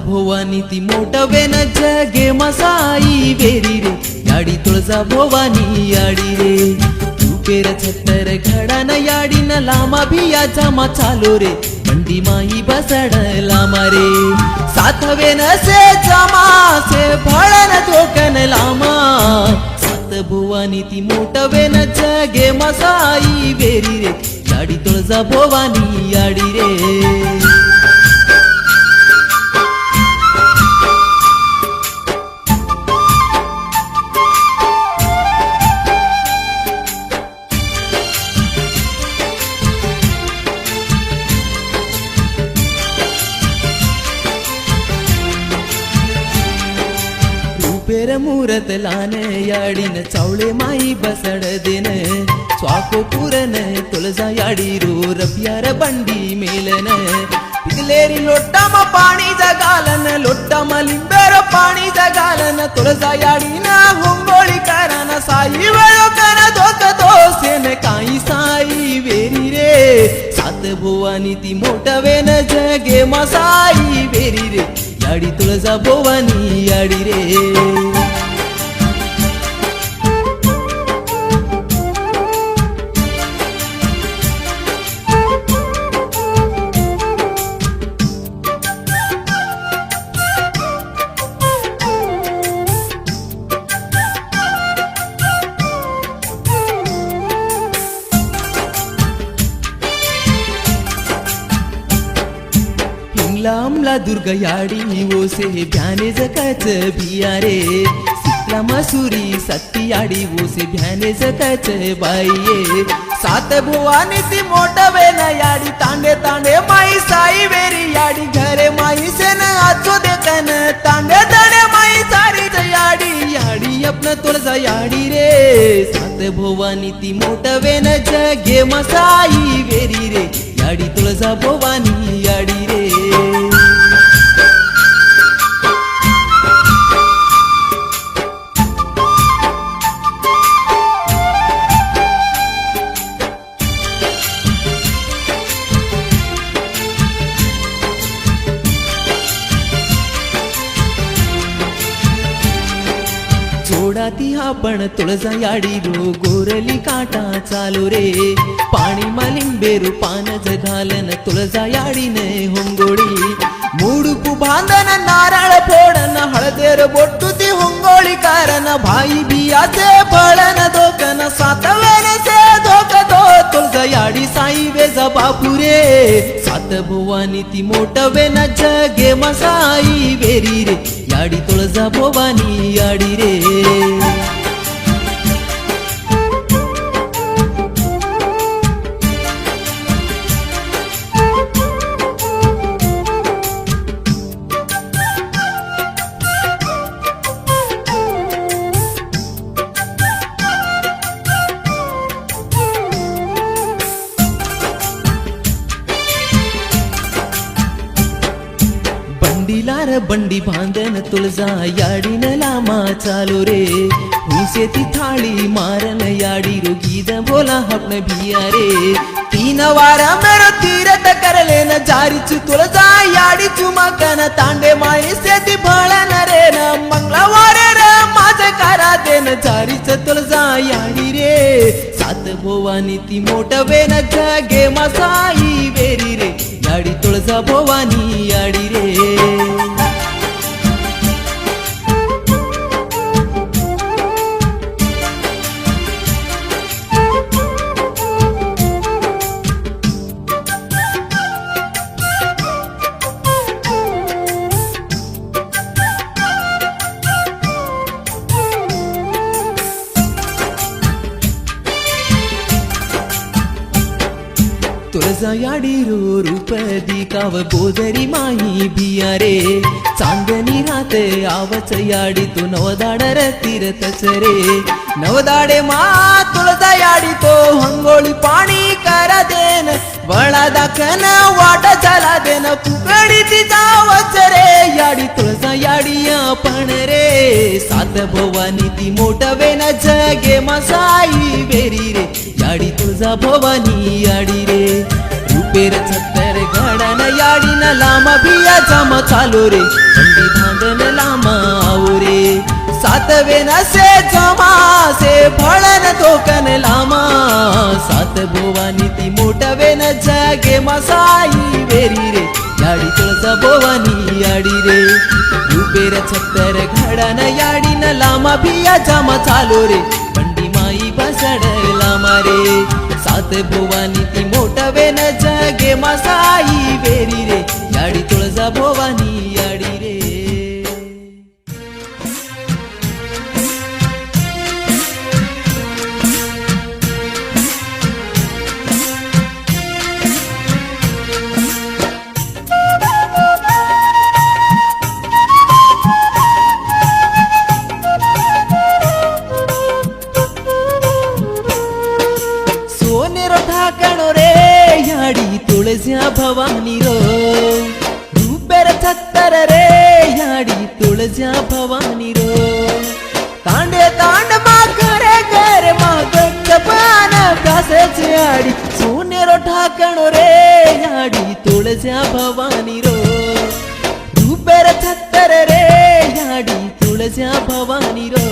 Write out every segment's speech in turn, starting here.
भोवानी ती मोठवेन जगे मसाई वेरी रे याडी तुळजा भोवानी याडी रे रूपेर छत्तर घडान याडीन लामा भिया जामा चालो रे बंडी माई बसड लामा रे सातवेन से जमा से भळन धोकन लामा सात भोवानी ती मोठवेन जगे मसाई वेरी रे याडी तुळजा भोवानी याडी रे पेर मूरत लान याडीन चावळे माई बसड देन स्वाको पुरन तुळजा याडी रो रपियार बंडी मेलन पिकलेरी लोट्टाम पाणी जगालन लोट्टाम लिंबेर पाणी जगालन तुळजा याडीन होंगोळी करन साई वेळो कर धोक दोसेन काही साई वेरी रे सात भोवानी ती मोठवेन जगे मसाई वेरी रे याडी तुळजा भोवानी याडी रे लामला दुर्गा याडी ओसे भ्याने जकाच भियारे सितला मसुरी सत्ती याडी ओसे भ्याने जकाच बाईये सात भुवानी ती मोठवेन याडी तांडे तांडे माई साई वेरी याडी घरे माई सेन आजो देखन तांडे तांडे माई सारी याडी याडी अपन तुळजा याडी रे सात भुवानी ती मोठवेन जगे मसाई वेरी रे याडी तुळजा भोवानी याडी रे जोडाती हा पण तुळजा याडी रो गोरली काटा चालो रे पाणी मलिंबेरू पान जघालन तुळजा याडीने होंगोळी मुडुपू बांधन नारळ फोडन हळदेर बोट्टू ती होंगोळी कारण भाई बियाचे फळन धोकन सातवेन से धोक दो तुळजा याडी साई वेजा बापुरे सात भुवानी ती मोठवेन जगे मसाई वेरी रे याडी तुळजा भोवानी याडी रे लार बंडी बांधन तुळजा याडीन लामा चालो रे हुसे ती थाळी मारन याडी रो गीत बोला हपन भिया रे तीन वार मेरो तीरथ करलेन जारीचु तुळजा याडी चुमाकन तांडे माई से ती भळन रे न मंगळवार रे माझे करा देन जारीच तुळजा याडी रे सात भोवानी ती मोठवेन जगे मसाई वेरी रे याडी तुळजा भोवानी याडी रे तुळजा याडी रो रूप दिकाव गोदरी माही भिया रे चांदनी रात आवच याडी तो नवदाडर तीरतच रे नवदाडे मा तुळजा याडी तो हंगोळी पाणी करा देन वळा दाखन वाट चला देन फुकडी ती जावच रे याडी तुळजा याडी आपण रे सात भवानी ती मोठवेन जगे मसाई वेरी रे याडी तुळजा भवानी याडी रे रूपेर छत्तर घडन याडीन लामा भिया जमा चालो रे बंडी भांगन लामा आओ रे सातवे नसे जमा से फळन तोकन लामा सात भोवानी ती मोठवे न जागे मसाई वेरी रे याडी तुळजा भोवानी याडी रे रूपेर छत्तर घडन याडीन लामा भिया जमा चालो रे बंडी माई बसड लामा रे सात भोवानी ती मोठवे न जागे मसाई वेरी रे याडी तुळजा भोवानी याडी रे तुळजा भवानी रो रूपेर छत्तर रे याडी तुळजा भवानी रो तांडे तांड मा करे घर मा गप्पान कासेच याडी सोनेरो ठाकणो रे याडी तुळजा भवानी रो रूपेर छत्तर रे याडी तुळजा भवानी रो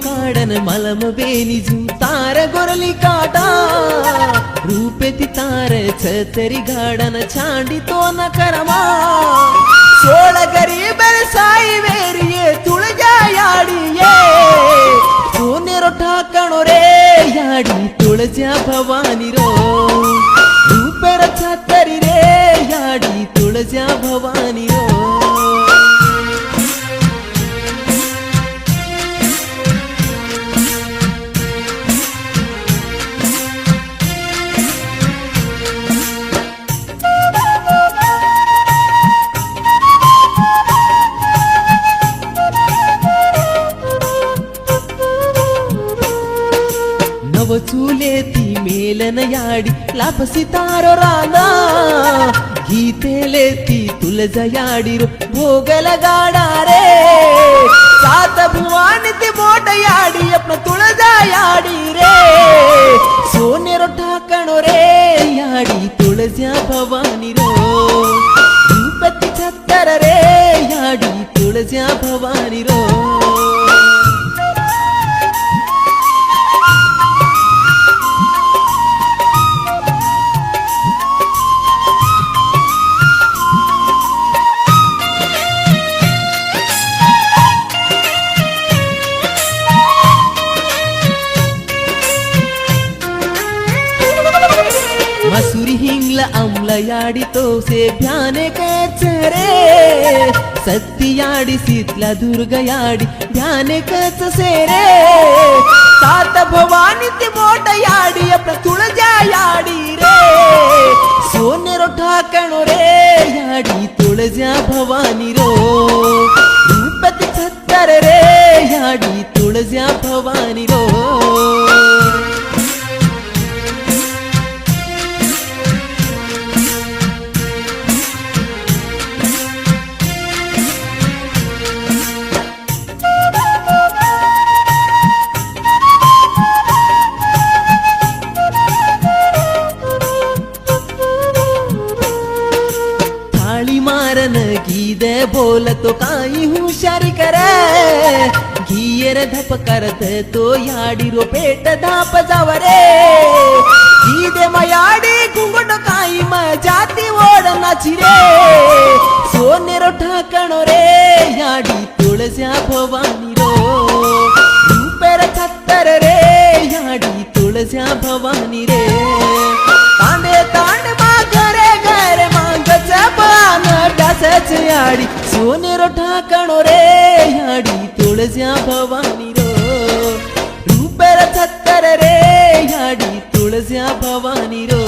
काडन मलम बेनिजू तार गोरली काटा रूपे ती तार छतरी गाडन छांडी तो न करमा सोळ गरीब साई वेरिये तुळजा याडिये सोनेरो ठाकणो रे याडी तुळजा भवानी रो रूपेर छतरी रे याडी तुळजा भवानी रो चूले ती मेलन याडी लाप सितारो राना गीतेले ती तुळजा याडी रो भोगल गाडा रे सात भुवानी ती मोठ याडी अपन तुळजा याडी रे सोनेरो ठाकणो रे याडी तुळजा भवानी रो रूपती छत्तर रे याडी तुळजा भवानी रो मसूरी हिंगला अमला याडी तो से भ्याने कचरे सत्ती याडी सीतला दुर्ग याडी भ्याने कच से रे सात भवानी ती मोठ याडी अपन तुळजा याडी रे सोनेरो ठाकणो रे याडी तुळजा भवानी रो रूपती छत्तर रे याडी तुळजा भवानी रो गीदे बोलतो काही हुशारी करे घियर धप करत तो याडी रो पेट धाप जावरे गीदे मयाडी घुंगड काही म जाती ओढ नाची रे सोनेरो ठाकणो रे याडी तुळजा भवानी रो रूपेर छत्तर रे याडी तुळजा भवानी रे तांडे तांड मा घरे घर मांग जपान डासच याडी सोनेरो ठाकणो रे याडी तुळजा भवानी रो रूपेर छत्तर रे याडी तुळजा भवानी रो